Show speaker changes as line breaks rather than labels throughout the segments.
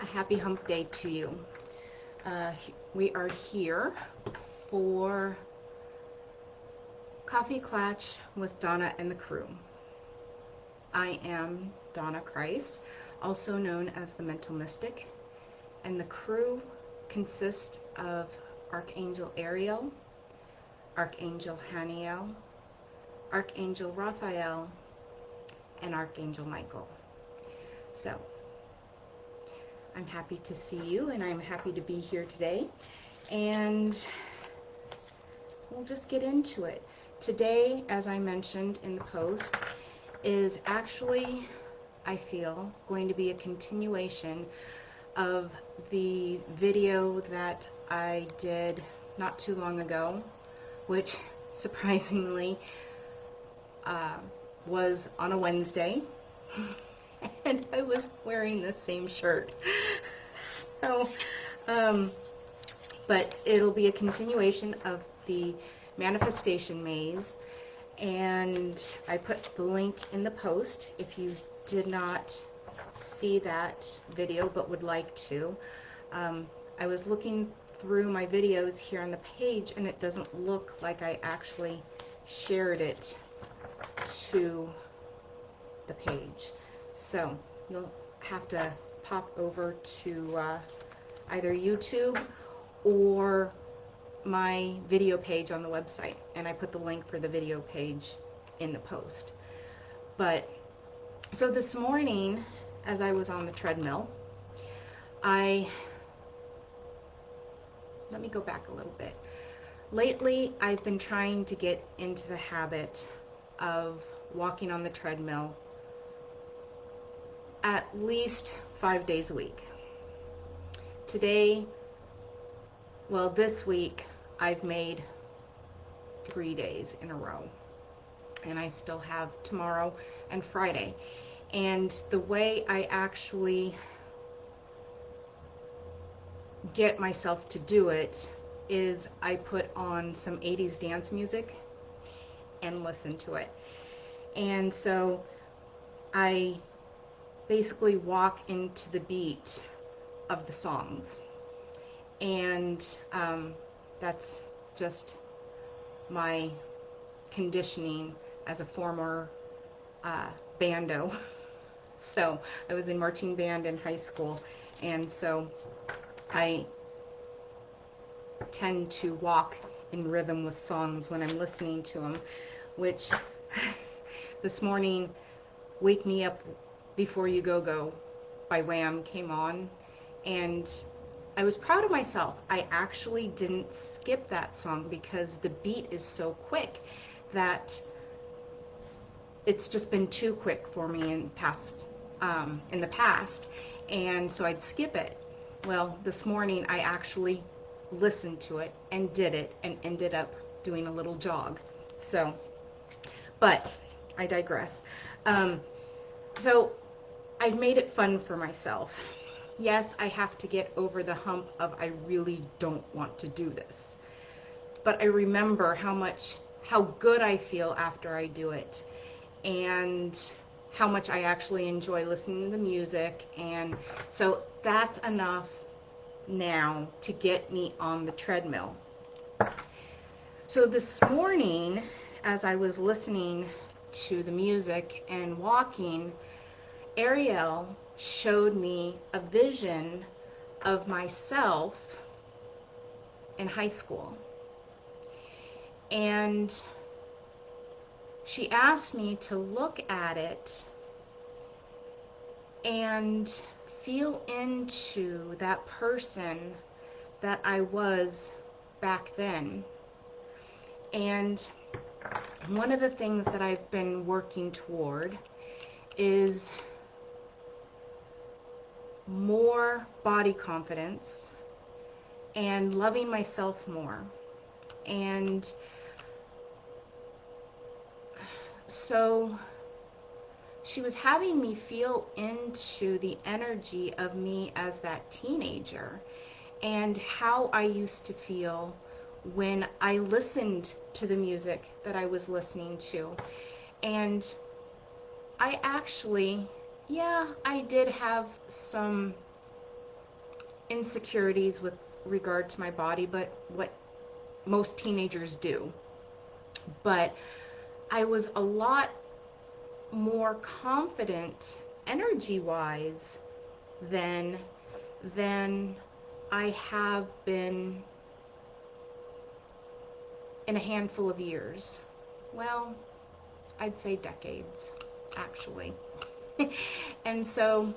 happy hump day to you. We are here for Coffee Klatch with Dawna and the Krew. I am Dawna Krew, also known as the Mental Mystic, and the Krew consists of Archangel Ariel, Archangel Haniel, Archangel Raphael, and Archangel Michael. So, I'm happy to see you, and I'm happy to be here today, and we'll just get into it. Today, as I mentioned in the post, is actually, I feel, going to be a continuation of the video that I did not too long ago, which surprisingly was on a Wednesday. And I was wearing the same shirt. So, but it'll be a continuation of the manifestation maze, and I put the link in the post if you did not see that video but would like to. I was looking through my videos here on the page, and it doesn't look like I actually shared it to the page. So you'll have to pop over to either YouTube or my video page on the website, and I put the link for the video page in the post. But so this morning, as I was on the treadmill, let me go back a little bit. Lately, I've been trying to get into the habit of walking on the treadmill at least 5 days a week. This week, I've made 3 days in a row, and I still have tomorrow and Friday. And the way I actually get myself to do it is I put on some 80s dance music and listen to it. And so I basically walk into the beat of the songs, and that's just my conditioning as a former bando. So I was in marching band in high school, and so I tend to walk in rhythm with songs when I'm listening to them, which this morning, Wake Me Up Before You Go Go by Wham came on, and I was proud of myself. I actually didn't skip that song because the beat is so quick that it's just been too quick for me in the past, and so I'd skip it. Well, this morning I actually listened to it and did it and ended up doing a little jog. So, but I digress. So I've made it fun for myself. Yes, I have to get over the hump of I really don't want to do this. But I remember how good I feel after I do it, and how much I actually enjoy listening to the music. And so that's enough now to get me on the treadmill. So this morning, as I was listening to the music and walking, Ariel showed me a vision of myself in high school. And she asked me to look at it and feel into that person that I was back then. And one of the things that I've been working toward is more body confidence and loving myself more. And so she was having me feel into the energy of me as that teenager and how I used to feel when I listened to the music that I was listening to. And I actually, I did have some insecurities with regard to my body, but what most teenagers do. But I was a lot more confident energy-wise than I have been in a handful of years. Well, I'd say decades, actually. And so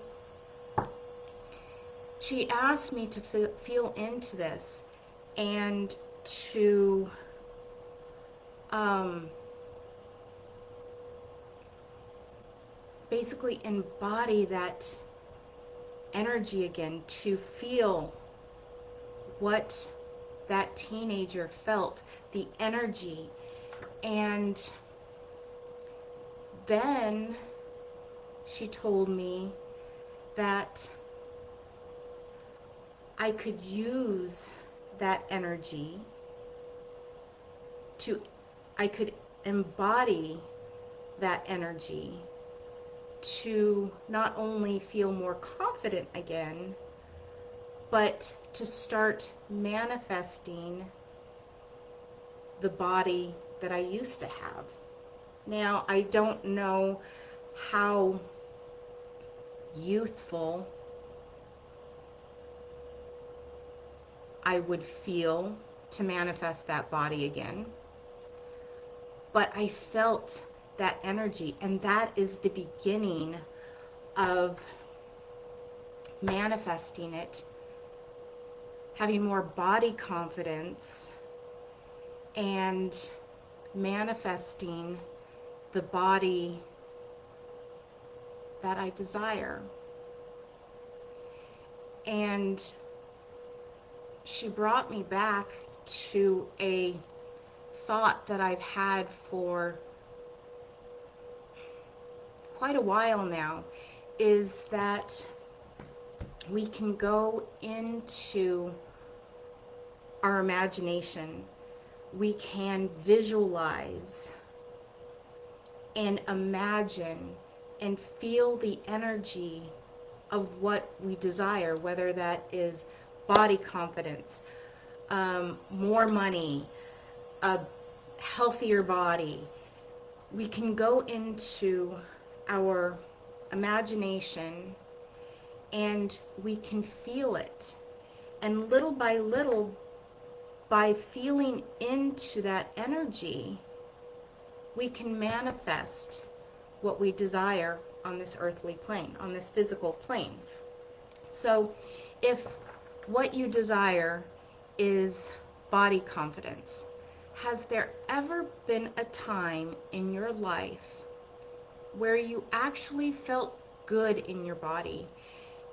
she asked me to feel into this and to basically embody that energy again, to feel what that teenager felt, the energy. And then she told me that I could use that energy I could embody that energy to not only feel more confident again, but to start manifesting the body that I used to have. Now, I don't know how youthful I would feel to manifest that body again, but I felt that energy, and that is the beginning of manifesting it, having more body confidence, and manifesting the body that I desire. And she brought me back to a thought that I've had for quite a while now, is that we can go into our imagination. We can visualize and imagine and feel the energy of what we desire, whether that is body confidence, more money, a healthier body. We can go into our imagination and we can feel it. And little by little, by feeling into that energy, we can manifest what we desire on this earthly plane, on this physical plane. So if what you desire is body confidence, has there ever been a time in your life where you actually felt good in your body?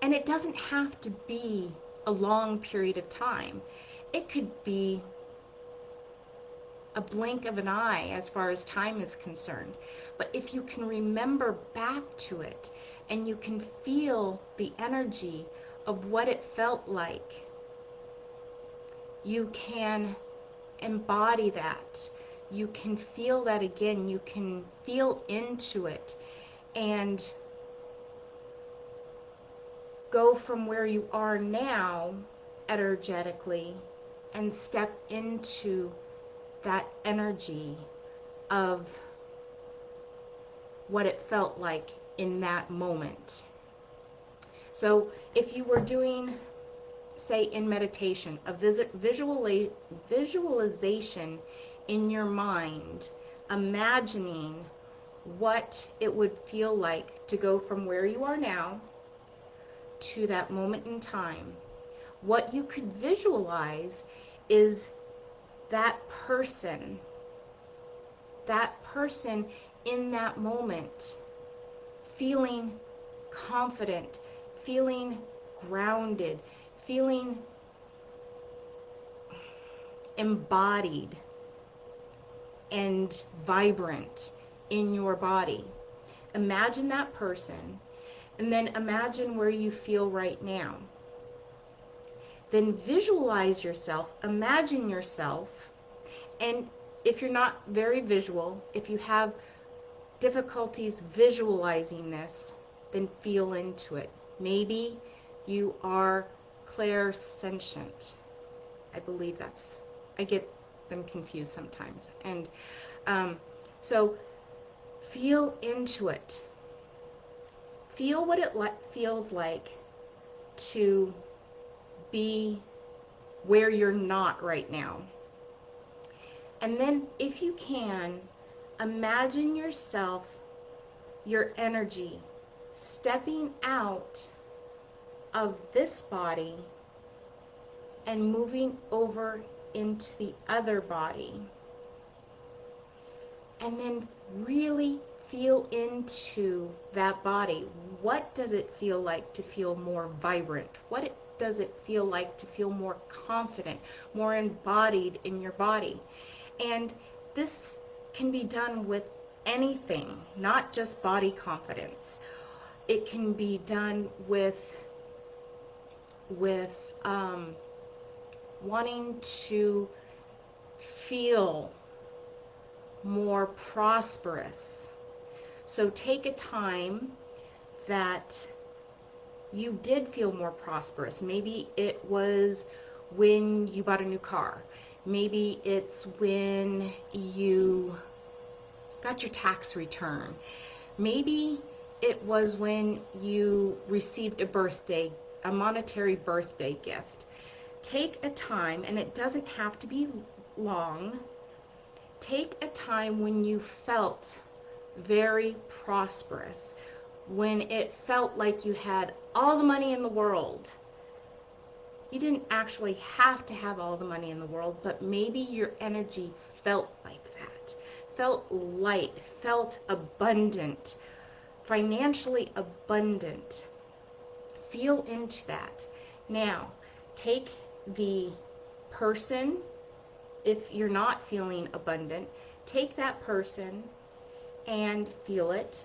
And it doesn't have to be a long period of time. It could be a blink of an eye as far as time is concerned. But if you can remember back to it and you can feel the energy of what it felt like, you can embody that. You can feel that again. You can feel into it and go from where you are now energetically and step into that energy of what it felt like in that moment. So if you were doing, say in meditation, a visualization in your mind, imagining what it would feel like to go from where you are now to that moment in time, what you could visualize is that person in that moment, feeling confident, feeling grounded, feeling embodied and vibrant in your body. Imagine that person, and then imagine where you feel right now. Then visualize yourself, imagine yourself, and if you're not very visual, if you have difficulties visualizing this, then feel into it. Maybe you are clairsentient. I believe that's, I get them confused sometimes. And so feel into it. Feel what it feels like to be where you're not right now. And then if you can, imagine yourself, your energy, stepping out of this body and moving over into the other body. And then really feel into that body. What does it feel like to feel more vibrant? What does it feel like to feel more confident, more embodied in your body? And this can be done with anything, not just body confidence. It can be done with wanting to feel more prosperous. So take a time that you did feel more prosperous. Maybe it was when you bought a new car. Maybe it's when you got your tax return. Maybe it was when you received a monetary birthday gift. Take a time, and it doesn't have to be long. Take a time when you felt very prosperous, when it felt like you had all the money in the world. You didn't actually have to have all the money in the world, but maybe your energy felt like that, felt light, felt abundant, financially abundant. Feel into that. Now, take the person, if you're not feeling abundant, take that person and feel it,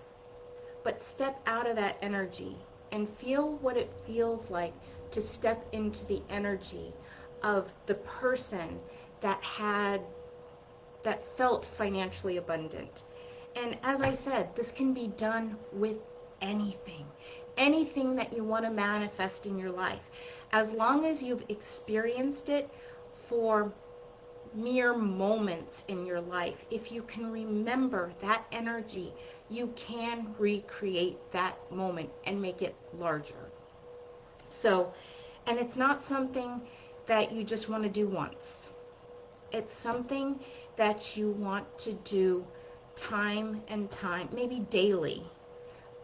but step out of that energy and feel what it feels like to step into the energy of the person that felt financially abundant. And as I said, this can be done with anything that you want to manifest in your life. As long as you've experienced it for mere moments in your life, if you can remember that energy, you can recreate that moment and make it larger. So, and it's not something that you just want to do once. It's something that you want to do time and time, maybe daily,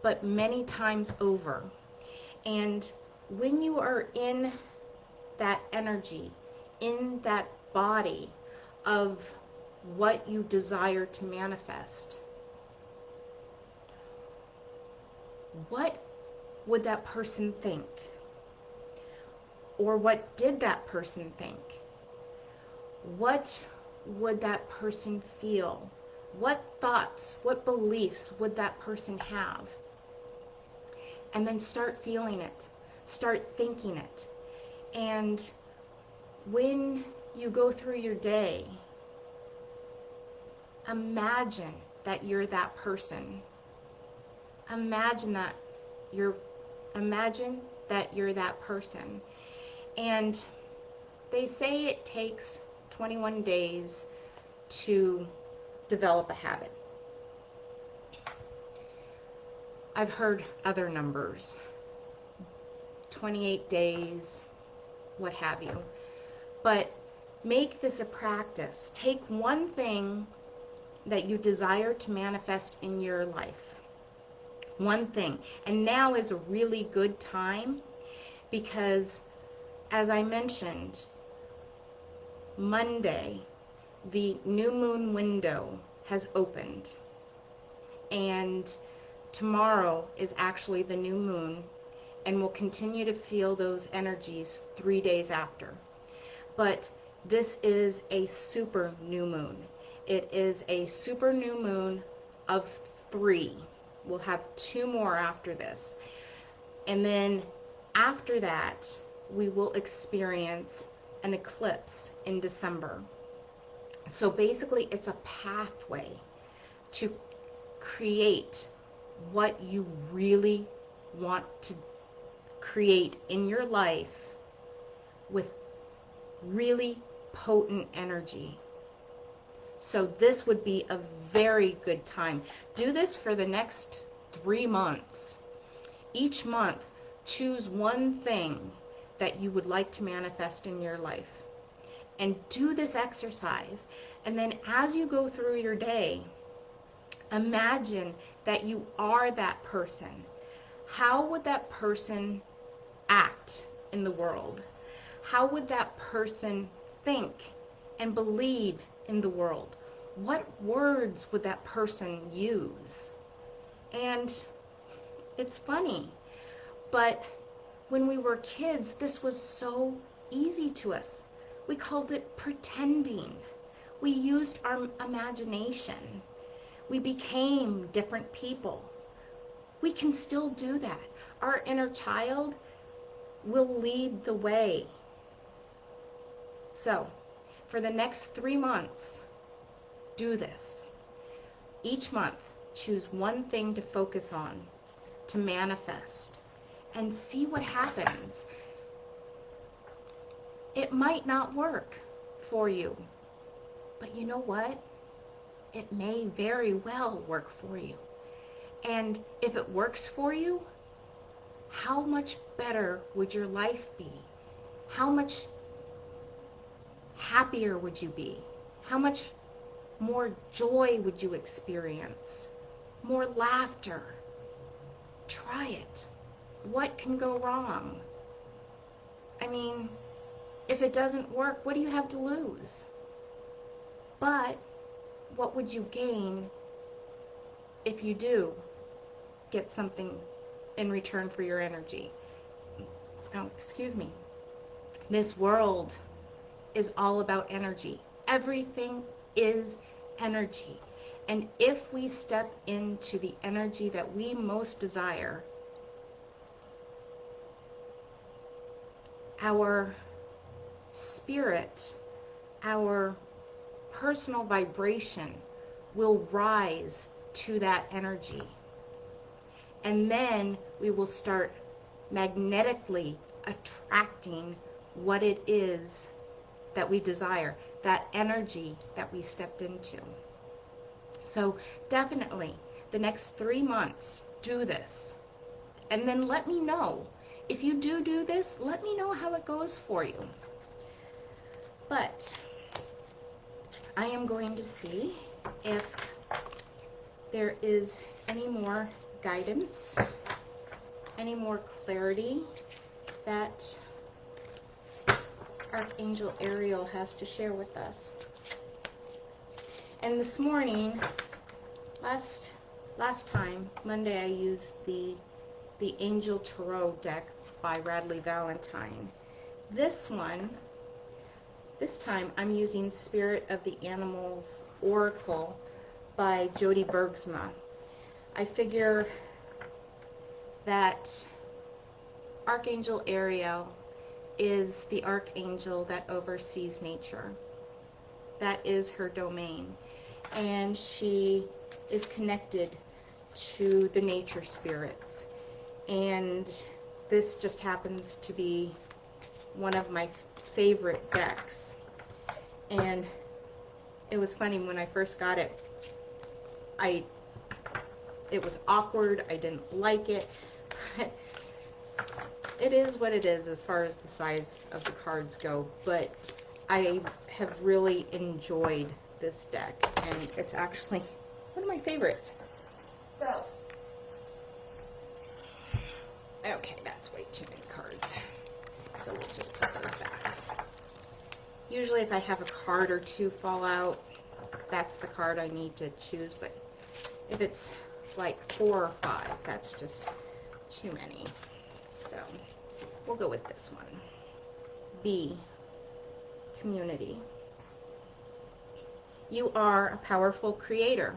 but many times over. And when you are in that energy, in that body of what you desire to manifest, what would that person think? Or what did that person think? What would that person feel? What thoughts, what beliefs would that person have? And then start feeling it. Start thinking it. And when you go through your day, imagine that you're that person. Imagine that you're that person. And they say it takes 21 days to develop a habit. I've heard other numbers, 28 days, what have you. But make this a practice. Take one thing that you desire to manifest in your life. One thing. And now is a really good time because, as I mentioned, Monday, the new moon window has opened. And tomorrow is actually the new moon, and we'll continue to feel those energies 3 days after. But this is a super new moon. It is a super new moon of 3. We'll have 2 more after this. And then after that, we will experience an eclipse in December. So basically, it's a pathway to create what you really want to create in your life with really potent energy. So this would be a very good time. Do this for the next 3 months. Each month, choose one thing that you would like to manifest in your life. And do this exercise. And then as you go through your day, imagine that you are that person. How would that person act in the world? How would that person think and believe in the world? What words would that person use? And it's funny, but when we were kids, this was so easy to us. We called it pretending. We used our imagination. We became different people. We can still do that. Our inner child will lead the way. So, for the next 3 months, do this. Each month, choose one thing to focus on, to manifest, and see what happens. It might not work for you, but you know what? It may very well work for you. And if it works for you, how much better would your life be? How much happier would you be? How much more joy would you experience? More laughter? Try it. What can go wrong? I mean, if it doesn't work, what do you have to lose? But what would you gain if you do get something in return for your energy? Oh, excuse me. This world is all about energy. Everything is energy. And if we step into the energy that we most desire, our spirit, our personal vibration will rise to that energy. And then we will start magnetically attracting what it is that we desire, that energy that we stepped into. So definitely, the next 3 months, do this. And then let me know. If you do this, let me know how it goes for you. But I am going to see if there is any more guidance, any more clarity that Archangel Ariel has to share with us. And this morning, last time, Monday, I used the Angel Tarot deck by Radley Valentine. This time I'm using Spirit of the Animals Oracle by Jody Bergsma. I figure that Archangel Ariel is the archangel that oversees nature. That is her domain. And she is connected to the nature spirits. And this just happens to be one of my favorite decks. And it was funny, when I first got it, it was awkward. I didn't like it. But it is what it is as far as the size of the cards go. But I have really enjoyed this deck, and it's actually one of my favorites. So, okay, that's way too many cards. So we'll just put those back. Usually if I have a card or two fall out, that's the card I need to choose, but if it's like 4 or 5, that's just too many. So we'll go with this one. B, community. You are a powerful creator.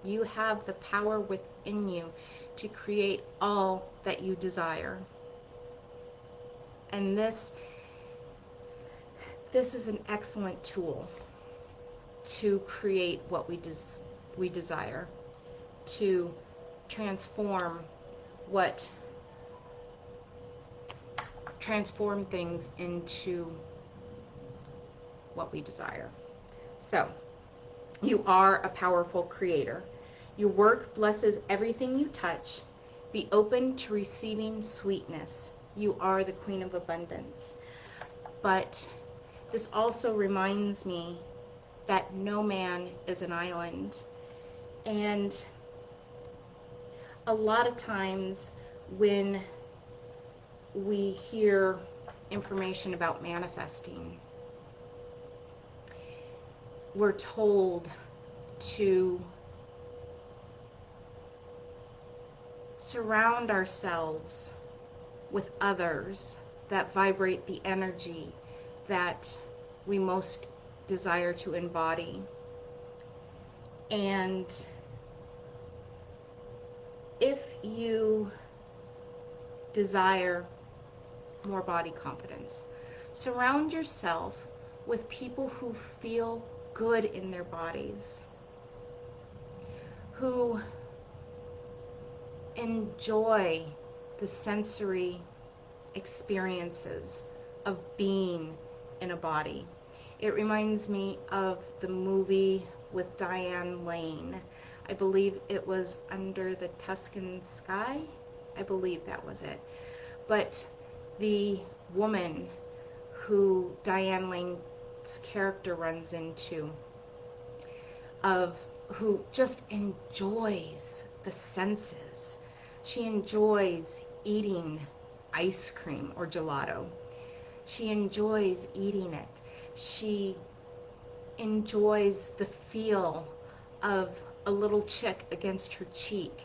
You have the power within you to create all that you desire. And this is an excellent tool to create what we desire, to transform what transform things into what we desire. So, you are a powerful creator. Your work blesses everything you touch. Be open to receiving sweetness. You are the Queen of Abundance. But this also reminds me that no man is an island. And a lot of times when we hear information about manifesting, we're told to surround ourselves with others that vibrate the energy that we most desire to embody. And if you desire more body confidence, surround yourself with people who feel good in their bodies, who enjoy the sensory experiences of being in a body. It reminds me of the movie with Diane Lane. I believe it was Under the Tuscan Sky. I believe that was it. But the woman who Diane Lane's character runs into, who just enjoys the senses. She enjoys eating ice cream or gelato. She enjoys eating it. She enjoys the feel of a little chick against her cheek.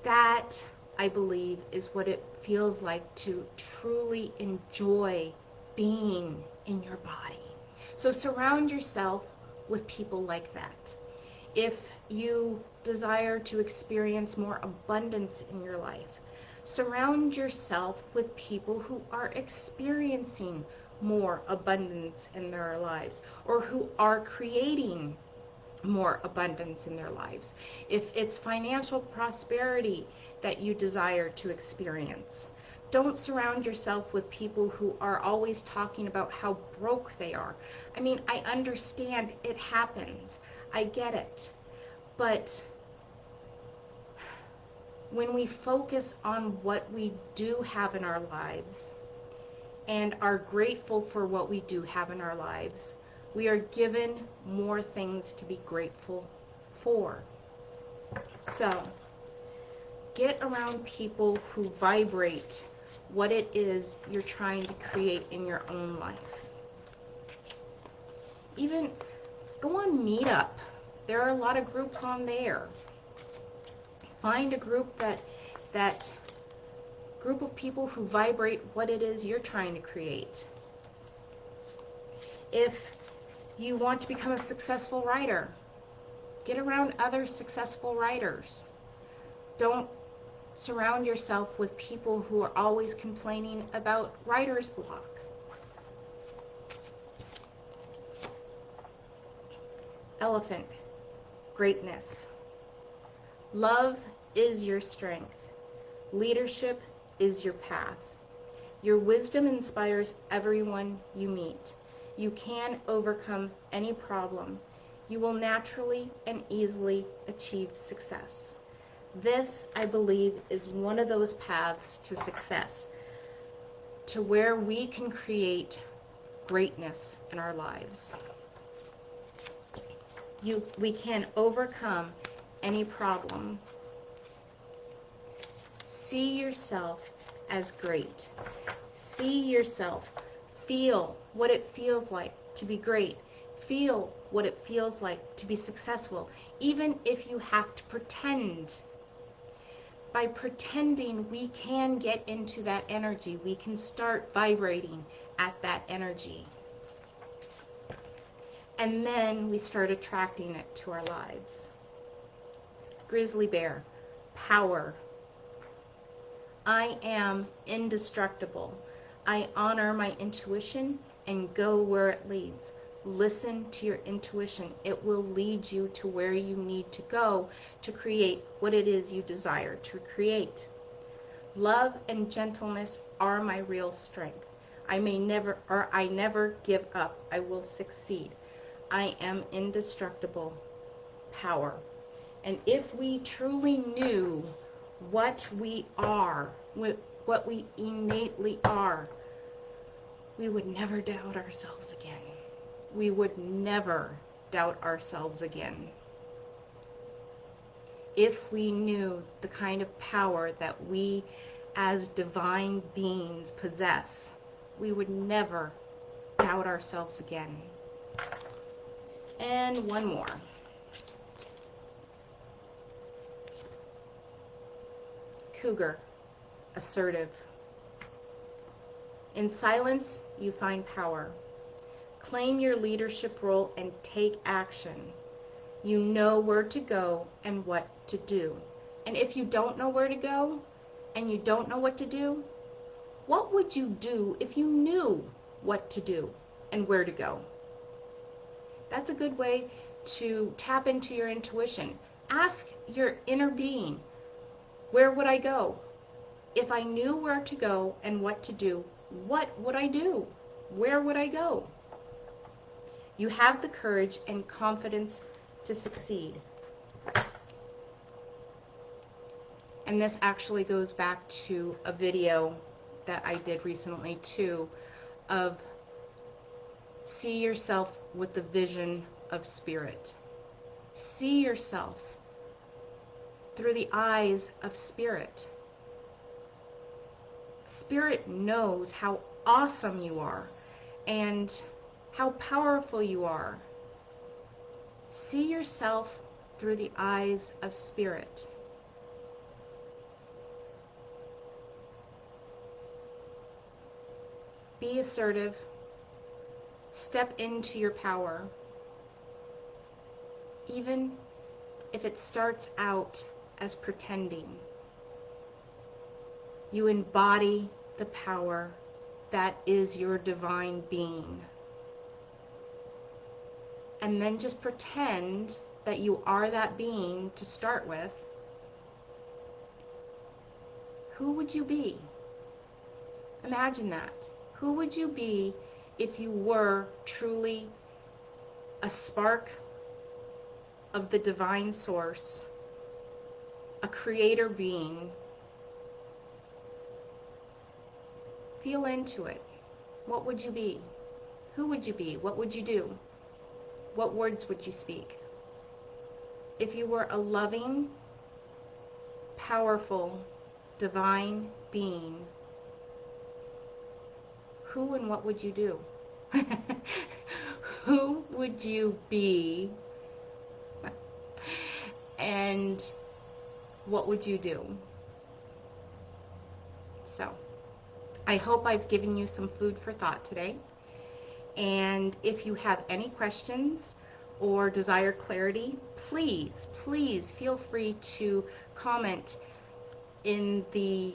That, I believe, is what it feels like to truly enjoy being in your body. So surround yourself with people like that. If you desire to experience more abundance in your life, surround yourself with people who are experiencing more abundance in their lives, or who are creating more abundance in their lives. If it's financial prosperity that you desire to experience, don't surround yourself with people who are always talking about how broke they are. I mean, I understand it happens. I get it. But when we focus on what we do have in our lives and are grateful for what we do have in our lives, we are given more things to be grateful for. So, get around people who vibrate what it is you're trying to create in your own life. Even go on Meetup. There are a lot of groups on there. Find a group that group of people who vibrate what it is you're trying to create. If you want to become a successful writer, get around other successful writers. Don't surround yourself with people who are always complaining about writer's block. Elephant, greatness. Love is your strength. Leadership is your path. Your wisdom inspires everyone you meet. You can overcome any problem. You will naturally and easily achieve success. This, I believe, is one of those paths to success, to where we can create greatness in our lives. We can overcome any problem. See yourself as great. See yourself. Feel what it feels like to be great. Feel what it feels like to be successful, even if you have to pretend. By pretending, we can get into that energy. We can start vibrating at that energy. And then we start attracting it to our lives. Grizzly bear, power. I am indestructible. I honor my intuition and go where it leads. Listen to your intuition. It will lead you to where you need to go to create what it is you desire to create. Love and gentleness are my real strength. I never give up. I will succeed. I am indestructible. Power. And if we truly knew what we are, what we innately are, we would never doubt ourselves again. We would never doubt ourselves again. If we knew the kind of power that we as divine beings possess, we would never doubt ourselves again. And one more. Cougar, assertive. In silence, you find power. Claim your leadership role and take action. You know where to go and what to do. And if you don't know where to go and you don't know what to do, what would you do if you knew what to do and where to go? That's a good way to tap into your intuition. Ask your inner being, where would I go? If I knew where to go and what to do, what would I do? Where would I go? You have the courage and confidence to succeed. And this actually goes back to a video that I did recently too, of see yourself with the vision of spirit. See yourself through the eyes of spirit. Spirit knows how awesome you are and how powerful you are. See yourself through the eyes of spirit. Be assertive. Step into your power. Even if it starts out as pretending. You embody the power that is your divine being. And then just pretend that you are that being to start with. Who would you be? Imagine that. Who would you be if you were truly a spark of the divine source, a creator being? Feel into it. What would you be? Who would you be? What would you do? What words would you speak? If you were a loving, powerful, divine being, who and what would you do? Who would you be? And what would you do? So, I hope I've given you some food for thought today. And if you have any questions or desire clarity, please feel free to comment in the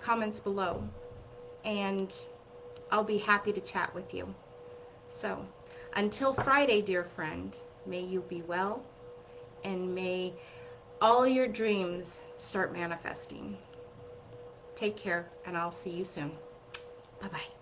comments below. And I'll be happy to chat with you. So, until Friday, dear friend, may you be well, and may all your dreams start manifesting. Take care, and I'll see you soon. Bye-bye.